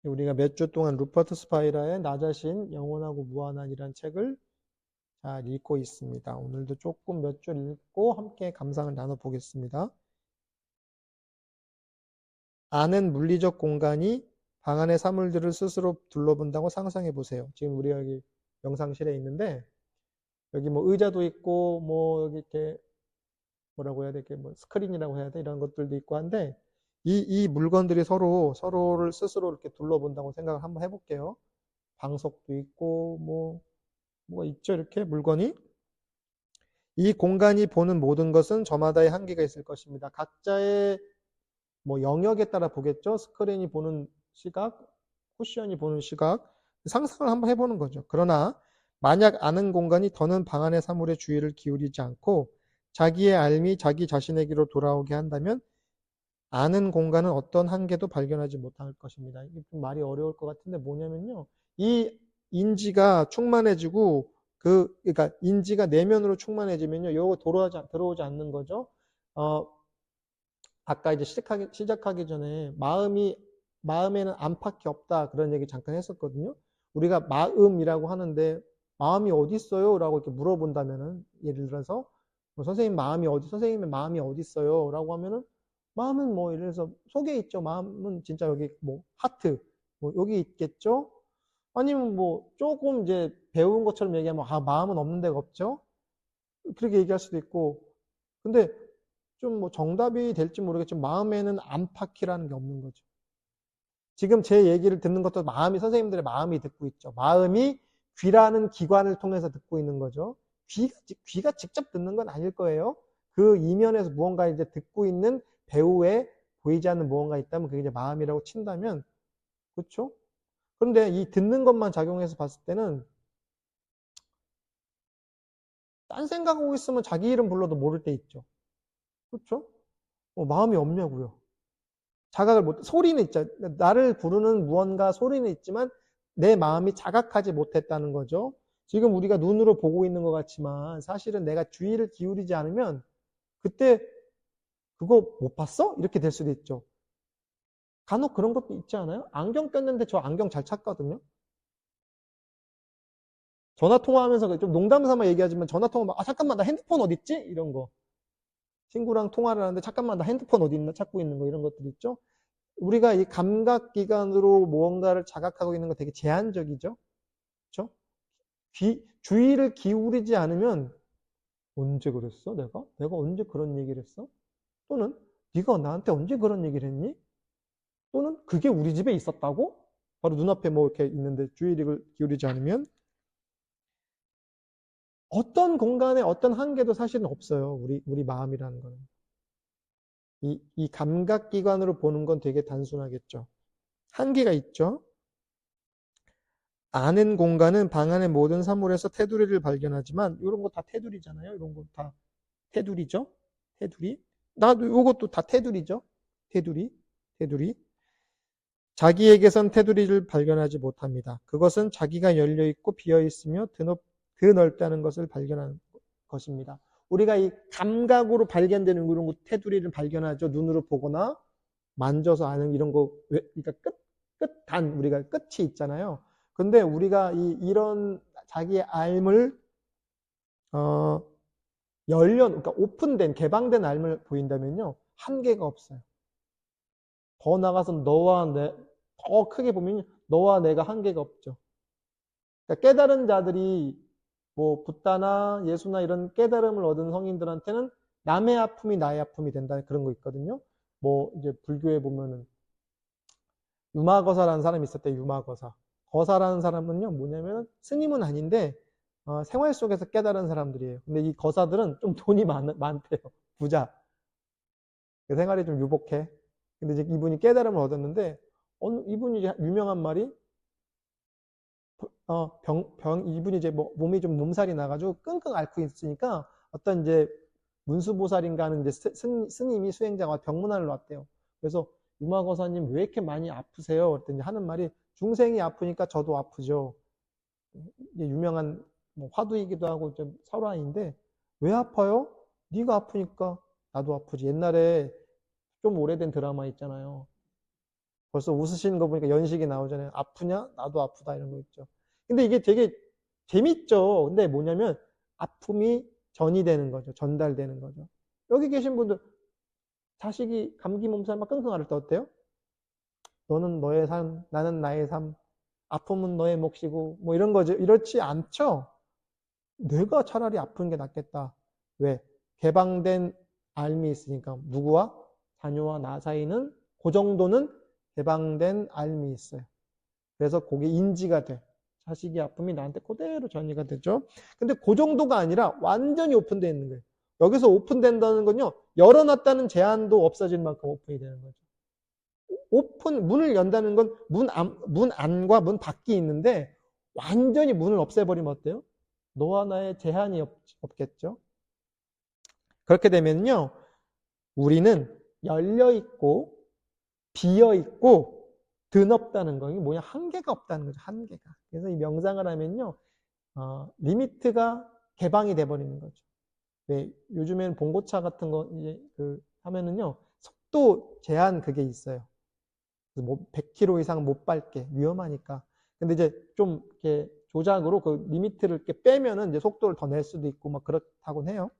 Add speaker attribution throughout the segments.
Speaker 1: 우리가 몇 주 동안 루퍼트 스파이라의 나 자신 영원하고 무한한이라는 책을 잘 읽고 있습니다. 오늘도 조금 몇 줄 읽고 함께 감상을 나눠보겠습니다. 아는 물리적 공간이 방 안의 사물들을 스스로 둘러본다고 상상해 보세요. 지금 우리가 여기 영상실에 있는데 여기 뭐 의자도 있고 뭐 여기 이렇게 뭐라고 해야 돼? 이렇게 뭐 스크린이라고 해야 돼? 이런 것들도 있고 한데 이 물건들이 서로를 스스로 이렇게 둘러본다고 생각을 한번 해볼게요. 방석도 있고 뭐가 있죠? 이렇게 물건이. 이 공간이 보는 모든 것은 저마다의 한계가 있을 것입니다. 각자의 뭐 영역에 따라 보겠죠. 스크린이 보는 시각, 쿠션이 보는 시각, 상상을 한번 해보는 거죠. 그러나 만약 아는 공간이 더는 방 안의 사물에 주의를 기울이지 않고 자기의 알미 자기 자신에게로 돌아오게 한다면 아는 공간은 어떤 한계도 발견하지 못할 것입니다. 이게 좀 말이 어려울 것 같은데 뭐냐면요. 이 인지가 충만해지고 그러니까 인지가 내면으로 충만해지면요. 이거 들어오지 않는 거죠. 아까 이제 시작하기 전에 마음에는 안팎이 없다 그런 얘기 잠깐 했었거든요. 우리가 마음이라고 하는데 마음이 어디 있어요? 라고 이렇게 물어본다면은 예를 들어서 뭐 선생님의 마음이 어디 있어요? 라고 하면은 마음은 뭐 예를 들어서 속에 있죠. 마음은 진짜 여기 뭐 하트 뭐 여기 있겠죠. 아니면 뭐 조금 이제 배운 것처럼 얘기하면 마음은 없는 데가 없죠. 그렇게 얘기할 수도 있고 근데 좀 뭐 정답이 될지 모르겠지만 마음에는 안팎이라는 게 없는 거죠. 지금 제 얘기를 듣는 것도 선생님들의 마음이 듣고 있죠. 마음이 귀라는 기관을 통해서 듣고 있는 거죠. 귀가 직접 듣는 건 아닐 거예요. 그 이면에서 무언가 이제 듣고 있는 배우에 보이지 않는 무언가 있다면 그게 이제 마음이라고 친다면, 그렇죠? 그런데 이 듣는 것만 작용해서 봤을 때는 딴 생각하고 있으면 자기 이름 불러도 모를 때 있죠. 그렇죠? 마음이 없냐고요. 소리는 있죠. 나를 부르는 무언가 소리는 있지만 내 마음이 자각하지 못했다는 거죠. 지금 우리가 눈으로 보고 있는 것 같지만 사실은 내가 주의를 기울이지 않으면 그때 그거 못 봤어? 이렇게 될 수도 있죠. 간혹 그런 것도 있지 않아요? 안경 꼈는데 저 안경 잘 찾거든요. 전화 통화하면서 좀 농담 삼아 얘기하지만 전화 통화 잠깐만 나 핸드폰 어디 있지? 이런 거. 친구랑 통화를 하는데 잠깐만 나 핸드폰 어디 있나 찾고 있는 거 이런 것들 있죠. 우리가 이 감각기관으로 무언가를 자각하고 있는 거 되게 제한적이죠. 그렇죠? 주의를 기울이지 않으면 언제 그랬어? 내가 언제 그런 얘기를 했어? 또는 네가 나한테 언제 그런 얘기를 했니? 또는 그게 우리 집에 있었다고? 바로 눈앞에 뭐 이렇게 있는데 주의를 기울이지 않으면 어떤 공간에 어떤 한계도 사실은 없어요. 우리 마음이라는 거는. 이 감각기관으로 보는 건 되게 단순하겠죠. 한계가 있죠. 아는 공간은 방 안의 모든 사물에서 테두리를 발견하지만 이런 거 다 테두리잖아요. 이런 거 다 테두리죠. 테두리. 나도 이것도 다 테두리죠. 테두리. 자기에게선 테두리를 발견하지 못합니다. 그것은 자기가 열려있고 비어있으며 드넓다는 것을 발견하는 것입니다. 우리가 이 감각으로 발견되는 이런 거 테두리를 발견하죠. 눈으로 보거나 만져서 아는 이런 거, 그러니까 우리가 끝이 있잖아요. 근데 우리가 이런 자기의 알을, 그러니까 오픈된, 개방된 알을 보인다면요. 한계가 없어요. 더 나가서 더 크게 보면 너와 내가 한계가 없죠. 그러니까 깨달은 자들이 뭐 붓다나 예수나 이런 깨달음을 얻은 성인들한테는 남의 아픔이 나의 아픔이 된다 그런 거 있거든요. 뭐 이제 불교에 보면은 유마거사라는 사람이 있었대. 유마거사. 거사라는 사람은요 뭐냐면 스님은 아닌데 생활 속에서 깨달은 사람들이에요. 근데 이 거사들은 좀 돈이 많대요. 부자. 생활이 좀 유복해. 근데 이제 이분이 깨달음을 얻었는데 이분이 유명한 말이 이분이 이제 몸이 좀 몸살이 나가지고 끙끙 앓고 있으니까 어떤 이제 문수보살인가 하는 이제 스님이 수행자가 병문안을 놨대요. 그래서 유마거사님 왜 이렇게 많이 아프세요? 그랬더니 하는 말이 중생이 아프니까 저도 아프죠. 이게 유명한 뭐 화두이기도 하고 좀 설화인데 왜 아파요? 네가 아프니까 나도 아프지. 옛날에 좀 오래된 드라마 있잖아요. 벌써 웃으시는 거 보니까 연식이 나오잖아요. 아프냐? 나도 아프다 이런 거 있죠. 근데 이게 되게 재밌죠. 근데 뭐냐면 아픔이 전이 되는 거죠. 전달되는 거죠. 여기 계신 분들 자식이 감기 몸살 막 끙끙 앓을 때 어때요? 너는 너의 삶, 나는 나의 삶, 아픔은 너의 몫이고 뭐 이런 거죠. 이렇지 않죠. 내가 차라리 아픈 게 낫겠다. 왜? 개방된 알미 있으니까 누구와? 자녀와 나 사이는 그 정도는 개방된 알미 있어요. 그래서 그게 인지가 돼. 자식이 아픔이 나한테 그대로 전이가 되죠. 근데 그 정도가 아니라 완전히 오픈되어 있는 거예요. 여기서 오픈된다는 건요, 열어놨다는 제한도 없어질 만큼 오픈이 되는 거죠. 문을 연다는 건 문 안과 문 밖이 있는데 완전히 문을 없애버리면 어때요? 너와 나의 제한이 없겠죠? 그렇게 되면요, 우리는 열려있고, 비어있고, 드높다는 거. 이게 뭐냐? 한계가 없다는 거죠, 한계가. 그래서 이 명상을 하면요, 리미트가 개방이 돼버리는 거죠. 네, 요즘에는 봉고차 같은 거, 이제, 하면은요, 속도 제한 그게 있어요. 뭐 100km 이상 못 밟게 위험하니까. 근데 이제 좀 이렇게 조작으로 그 리미트를 이렇게 빼면은 이제 속도를 더 낼 수도 있고 막 그렇다곤 해요.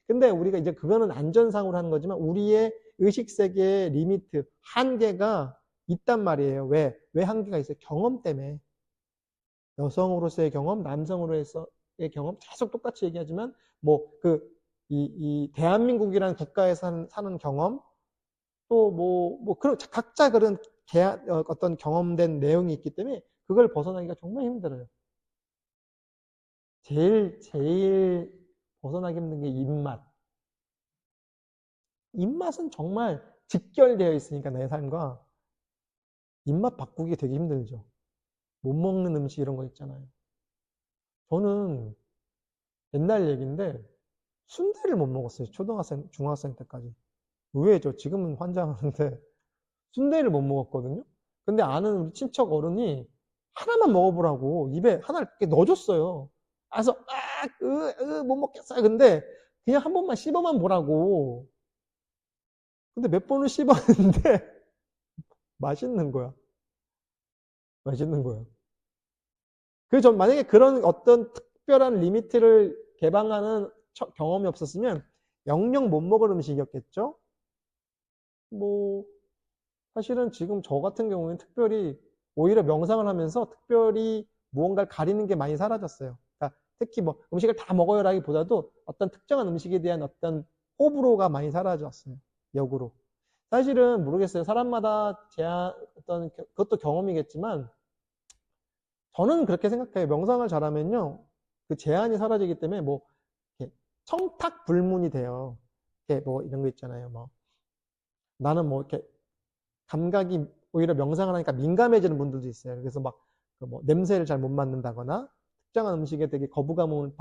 Speaker 1: 근데 우리가 이제 그거는 안전상으로 하는 거지만 우리의 의식 세계의 리미트, 한계가 있단 말이에요. 왜 한계가 있어요? 경험 때문에. 여성으로서의 경험, 남성으로서의 경험 계속 똑같이 얘기하지만 뭐 이 대한민국이라는 국가에서 사는 경험 또 그런 각자 그런 어떤 경험된 내용이 있기 때문에 그걸 벗어나기가 정말 힘들어요. 제일 벗어나기 힘든 게 입맛. 입맛은 정말 직결되어 있으니까 내 삶과 입맛 바꾸기 되게 힘들죠. 못 먹는 음식 이런 거 있잖아요. 저는 옛날 얘기인데 순대를 못 먹었어요. 초등학생, 중학생 때까지. 의외죠. 지금은 환장하는데 순대를 못 먹었거든요. 근데 아는 우리 친척 어른이 하나만 먹어보라고 입에 하나를 이렇게 넣어줬어요. 그래서 못 먹겠어요. 근데 그냥 한 번만 씹어만 보라고. 근데 몇 번을 씹었는데 맛있는 거야. 맛있는 거야. 그래서 전 만약에 그런 어떤 특별한 리미트를 개방하는 경험이 없었으면 영영 못 먹을 음식이었겠죠? 뭐 사실은 지금 저 같은 경우에는 특별히 오히려 명상을 하면서 특별히 무언가를 가리는 게 많이 사라졌어요. 그러니까 특히 뭐 음식을 다 먹어요라기보다도 어떤 특정한 음식에 대한 어떤 호불호가 많이 사라졌어요. 역으로. 사실은 모르겠어요. 사람마다 그것도 경험이겠지만 저는 그렇게 생각해요. 명상을 잘하면요. 그 제한이 사라지기 때문에 뭐 이렇게 청탁불문이 돼요. 이렇게 뭐 이런 거 있잖아요. 뭐 나는 뭐 이렇게 감각이 오히려 명상을 하니까 민감해지는 분들도 있어요. 그래서 뭐 냄새를 잘 못 맡는다거나 특정한 음식에 되게 거부감이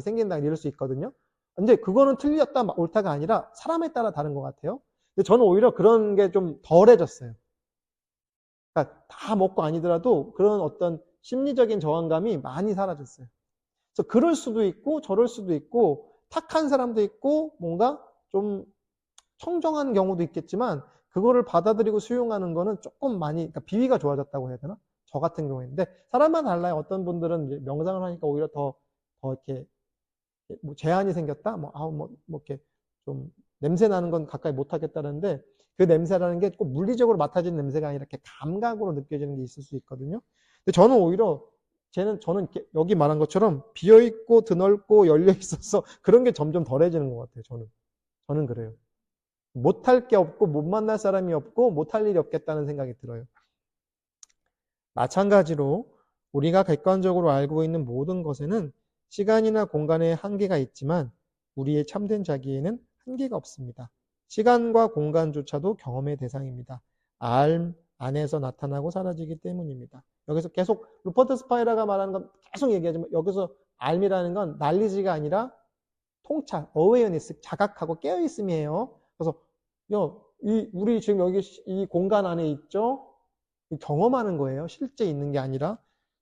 Speaker 1: 생긴다 이럴 수 있거든요. 근데 그거는 틀렸다 옳다가 아니라 사람에 따라 다른 것 같아요. 근데 저는 오히려 그런 게 좀 덜해졌어요. 그러니까 다 먹고 아니더라도 그런 어떤 심리적인 저항감이 많이 사라졌어요. 그래서 그럴 수도 있고 저럴 수도 있고 탁한 사람도 있고 뭔가 좀 청정한 경우도 있겠지만 그거를 받아들이고 수용하는 거는 조금 많이 그러니까 비위가 좋아졌다고 해야 되나? 저 같은 경우인데 사람마다 달라요. 어떤 분들은 이제 명상을 하니까 오히려 더 이렇게 뭐 제한이 생겼다. 이렇게 좀 냄새 나는 건 가까이 못 하겠다는데 그 냄새라는 게 꼭 물리적으로 맡아지는 냄새가 아니라 이렇게 감각으로 느껴지는 게 있을 수 있거든요. 근데 저는 오히려 저는 여기 말한 것처럼 비어 있고 드넓고 열려 있어서 그런 게 점점 덜해지는 것 같아요. 저는 그래요. 못할 게 없고 못 만날 사람이 없고 못할 일이 없겠다는 생각이 들어요. 마찬가지로 우리가 객관적으로 알고 있는 모든 것에는 시간이나 공간의 한계가 있지만 우리의 참된 자기에는 한계가 없습니다. 시간과 공간조차도 경험의 대상입니다. 알 안에서 나타나고 사라지기 때문입니다. 여기서 계속 루퍼트 스파이라가 말하는 건 계속 얘기하지만 여기서 알미라는 건 난리지가 아니라 통찰, 어웨어니스, 자각하고 깨어있음이에요. 그래서 우리 지금 여기 이 공간 안에 있죠? 경험하는 거예요. 실제 있는 게 아니라.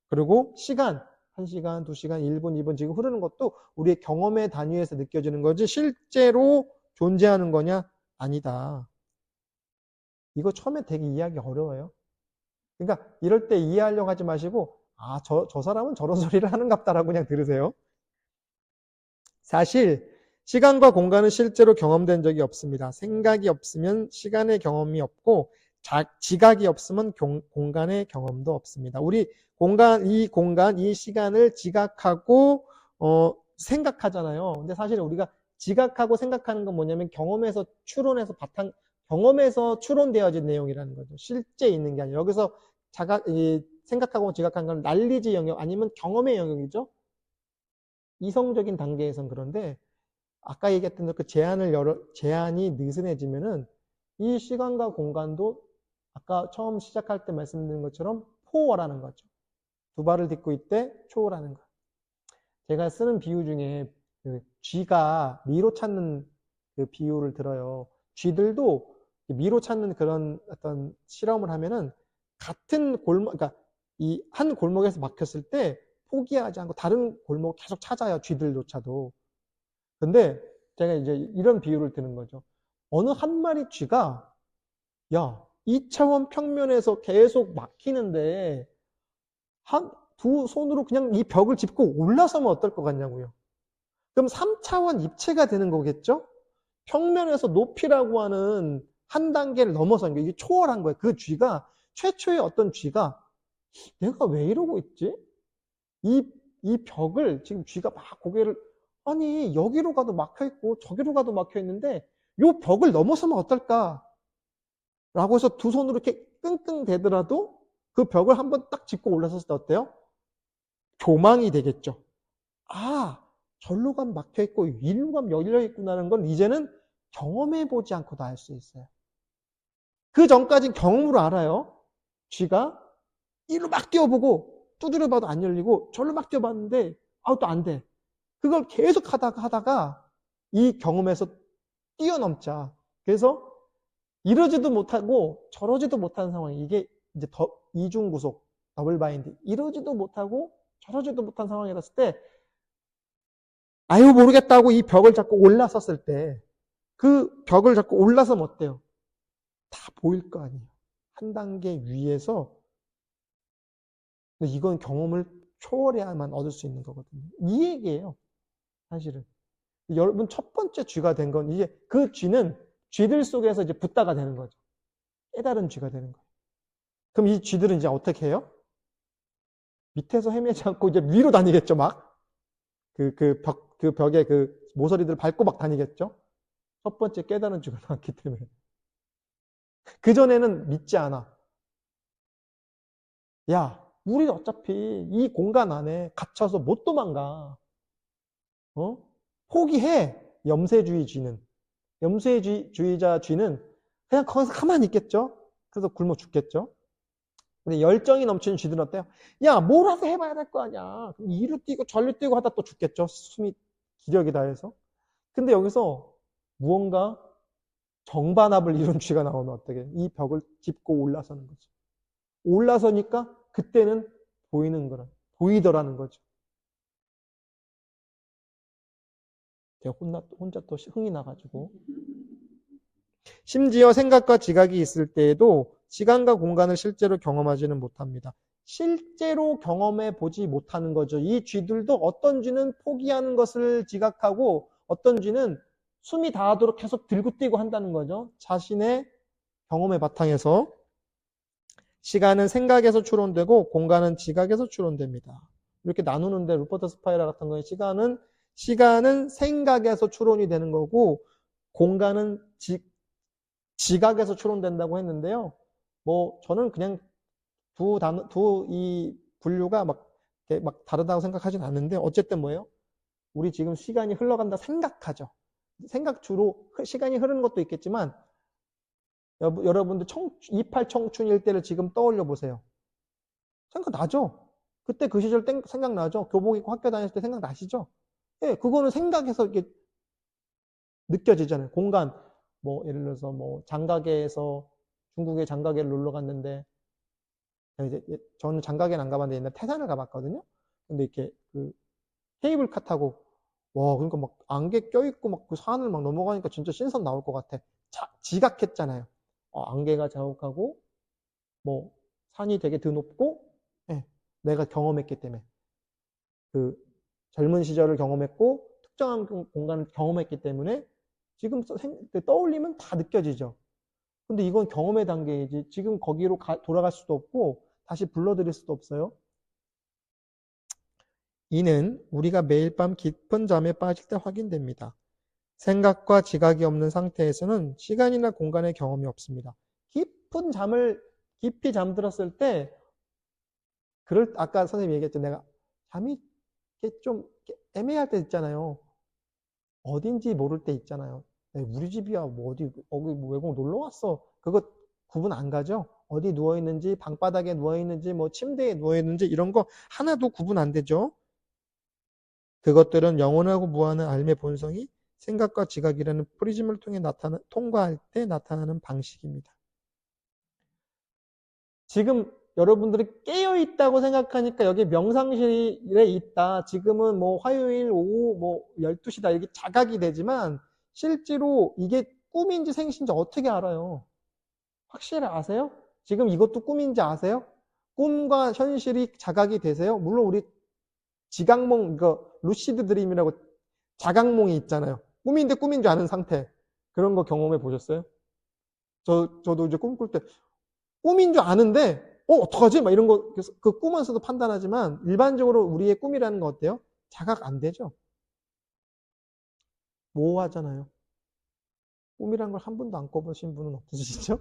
Speaker 1: 그리고 시간, 1시간, 2시간, 1분, 2분 지금 흐르는 것도 우리의 경험의 단위에서 느껴지는 거지 실제로 존재하는 거냐? 아니다. 이거 처음에 되게 이해하기 어려워요. 그러니까 이럴 때 이해하려고 하지 마시고 저 사람은 저런 소리를 하는갑다라고 그냥 들으세요. 사실 시간과 공간은 실제로 경험된 적이 없습니다. 생각이 없으면 시간의 경험이 없고 지각이 없으면 공간의 경험도 없습니다. 우리 이 시간을 지각하고 생각하잖아요. 근데 사실 우리가 지각하고 생각하는 건 뭐냐면 경험에서 추론되어진 내용이라는 거죠. 실제 있는 게 아니라 여기서 생각하고 지각하는 건 난리지 영역 아니면 경험의 영역이죠. 이성적인 단계에선 그런데 아까 얘기했던 그 제한이 느슨해지면은 이 시간과 공간도 아까 처음 시작할 때 말씀드린 것처럼 포워라는 거죠. 두 발을 딛고 있대 초월하는 거. 제가 쓰는 비유 중에 그 쥐가 미로 찾는 그 비유를 들어요. 쥐들도 미로 찾는 그런 어떤 실험을 하면은 같은 그러니까 이 한 골목에서 막혔을 때 포기하지 않고 다른 골목 계속 찾아요. 쥐들조차도. 근데 제가 이제 이런 비유를 드는 거죠. 어느 한 마리 쥐가 2차원 평면에서 계속 막히는데 두 손으로 그냥 이 벽을 짚고 올라서면 어떨 것 같냐고요. 그럼 3차원 입체가 되는 거겠죠? 평면에서 높이라고 하는 한 단계를 넘어선 게 이게 초월한 거예요. 그 쥐가 최초의 어떤 쥐가 내가 왜 이러고 있지? 이 벽을 지금 쥐가 막 고개를 아니 여기로 가도 막혀 있고 저기로 가도 막혀 있는데 요 벽을 넘어서면 어떨까? 라고 해서 두 손으로 이렇게 끙끙 대더라도 그 벽을 한번 딱 짚고 올라섰을 때 어때요? 교망이 되겠죠. 절로 가면 막혀 있고 이리로 가면 열려 있구나라는 건 이제는 경험해 보지 않고도 알 수 있어요. 그 전까진 경험으로 알아요. 쥐가 이리로 막 뛰어보고 두드려 봐도 안 열리고 절로 막 뛰어봤는데 또 안 돼. 그걸 계속 하다가 이 경험에서 뛰어넘자. 그래서 이러지도 못하고 저러지도 못하는 상황이 이게 이제 이중구속, 더블 바인드. 이러지도 못하고 저러지도 못한 상황이 됐을 때 모르겠다고 이 벽을 잡고 올라섰을 때 그 벽을 잡고 올라서면 어때요? 다 보일 거 아니에요. 한 단계 위에서. 근데 이건 경험을 초월해야만 얻을 수 있는 거거든요. 이 얘기예요. 사실은. 여러분 첫 번째 쥐가 된 건 이제 그 쥐는 쥐들 속에서 이제 붓다가 되는 거죠. 깨달은 쥐가 되는 거예요. 그럼 이 쥐들은 이제 어떻게 해요? 밑에서 헤매지 않고 이제 위로 다니겠죠, 막. 그 벽에 그 모서리들 밟고 막 다니겠죠? 첫 번째 깨달은 쥐가 나왔기 때문에. 그전에는 믿지 않아. 우리 어차피 이 공간 안에 갇혀서 못 도망가. 포기해. 염세주의 쥐는. 염세주의자 쥐는 그냥 거기서 가만히 있겠죠? 그래서 굶어 죽겠죠? 근데 열정이 넘치는 쥐들은 어때요? 뭐라도 해봐야 될 거 아니야. 이로 뛰고 절로 뛰고 하다 또 죽겠죠? 숨이 기력이 다해서. 근데 여기서 무언가 정반합을 이룬 쥐가 나오면 어떻게? 이 벽을 짚고 올라서는 거죠. 올라서니까 그때는 보이더라는 거죠. 제가 혼자 또 흥이 나가지고. 심지어 생각과 지각이 있을 때에도 시간과 공간을 실제로 경험하지는 못합니다. 실제로 경험해 보지 못하는 거죠. 이 쥐들도 어떤 쥐는 포기하는 것을 지각하고 어떤 쥐는 숨이 닿도록 계속 들고 뛰고 한다는 거죠. 자신의 경험의 바탕에서. 시간은 생각에서 추론되고 공간은 지각에서 추론됩니다. 이렇게 나누는데 루퍼트 스파이라 같은 경우에 시간은 생각에서 추론이 되는 거고 공간은 지각에서 추론된다고 했는데요. 저는 그냥 이 분류가 막 다르다고 생각하진 않는데 어쨌든 뭐예요? 우리 지금 시간이 흘러간다 생각하죠. 생각주로 시간이 흐르는 것도 있겠지만 여러분들 28 청춘일 때를 지금 떠올려 보세요. 생각나죠? 그때 그 시절 생각나죠? 교복 입고 학교 다녔을 때 생각나시죠? 예, 그거는 생각해서 이렇게 느껴지잖아요. 공간, 예를 들어서 장가게에서 중국의 장가게를 놀러 갔는데 저는 장가게는 안 가봤는데 옛날 태산을 가봤거든요. 근데 이렇게 그 케이블카 타고 그러니까 막 안개 껴있고 막 그 산을 막 넘어가니까 진짜 신선 나올 것 같아. 지각했잖아요. 안개가 자욱하고 뭐 산이 되게 드높고 예, 내가 경험했기 때문에 그 젊은 시절을 경험했고 특정한 공간을 경험했기 때문에 지금 떠올리면 다 느껴지죠. 근데 이건 경험의 단계이지 지금 거기로 돌아갈 수도 없고 다시 불러들일 수도 없어요. 이는 우리가 매일 밤 깊은 잠에 빠질 때 확인됩니다. 생각과 지각이 없는 상태에서는 시간이나 공간의 경험이 없습니다. 깊이 잠들었을 때 아까 선생님이 얘기했죠. 내가 잠이 좀 애매할 때 있잖아요. 어딘지 모를 때 있잖아요. 우리 집이야, 뭐 어디 뭐 외국 놀러 왔어. 그거 구분 안 가죠? 어디 누워 있는지, 방바닥에 누워 있는지, 뭐 침대에 누워 있는지 이런 거 하나도 구분 안 되죠. 그것들은 영원하고 무한한 삶의 본성이 생각과 지각이라는 프리즘을 통과할 때 나타나는 방식입니다. 지금 여러분들이 깨어있다고 생각하니까 여기 명상실에 있다. 지금은 뭐 화요일 오후 뭐 12시다. 이렇게 자각이 되지만 실제로 이게 꿈인지 생신지 어떻게 알아요? 확실히 아세요? 지금 이것도 꿈인지 아세요? 꿈과 현실이 자각이 되세요? 물론 우리 지각몽, 루시드 드림이라고 자각몽이 있잖아요. 꿈인데 꿈인 줄 아는 상태. 그런 거 경험해 보셨어요? 저도 이제 꿈꿀 때 꿈인 줄 아는데 어떡하지? 막 이런 거 그 꿈에서도 판단하지만 일반적으로 우리의 꿈이라는 거 어때요? 자각 안 되죠. 모호하잖아요. 꿈이란 걸 한 번도 안 꿔보신 분은 없으시죠?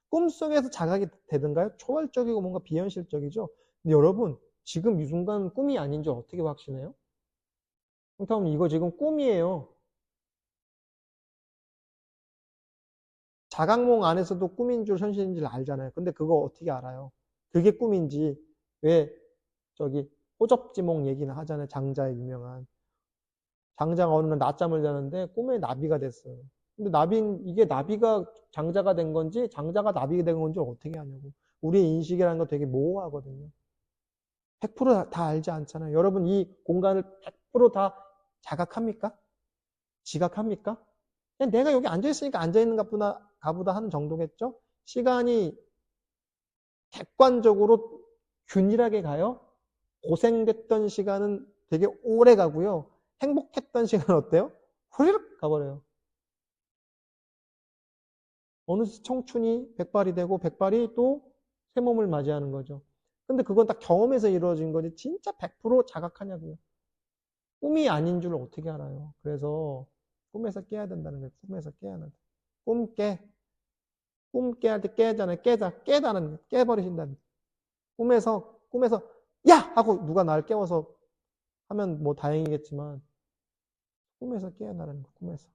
Speaker 1: 꿈속에서 자각이 되든가요? 초월적이고 뭔가 비현실적이죠. 근데 여러분 지금 이 순간 꿈이 아닌 줄 어떻게 확신해요? 그렇다면 이거 지금 꿈이에요. 자각몽 안에서도 꿈인 줄 현실인 줄 알잖아요. 근데 그거 어떻게 알아요? 그게 꿈인지. 왜 저기 호접지몽 얘기는 하잖아요. 장자의 유명한. 장자가 어느 날 낮잠을 자는데 꿈에 나비가 됐어요. 근데 이게 나비가 장자가 된 건지 장자가 나비가 된 건지 어떻게 아냐고. 우리의 인식이라는 거 되게 모호하거든요. 100%다 알지 않잖아요. 여러분 이 공간을 100%다 자각합니까? 지각합니까? 그냥 내가 여기 앉아있으니까 앉아있는 가보다 하는 정도겠죠? 시간이 객관적으로 균일하게 가요? 고생됐던 시간은 되게 오래 가고요. 행복했던 시간은 어때요? 후리륵 가버려요. 어느새 청춘이 백발이 되고 백발이 또 새 몸을 맞이하는 거죠. 근데 그건 다 경험에서 이루어진 거지 진짜 100% 자각하냐고요. 꿈이 아닌 줄 어떻게 알아요? 그래서 꿈에서 깨야 된다는 거예요. 꿈에서 깨야 한다. 꿈 깨. 꿈 깨 할 때 깨잖아요. 깨버리신다는 꿈에서 야! 하고 누가 날 깨워서 하면 뭐 다행이겠지만 꿈에서 깨어나라는 거, 꿈에서.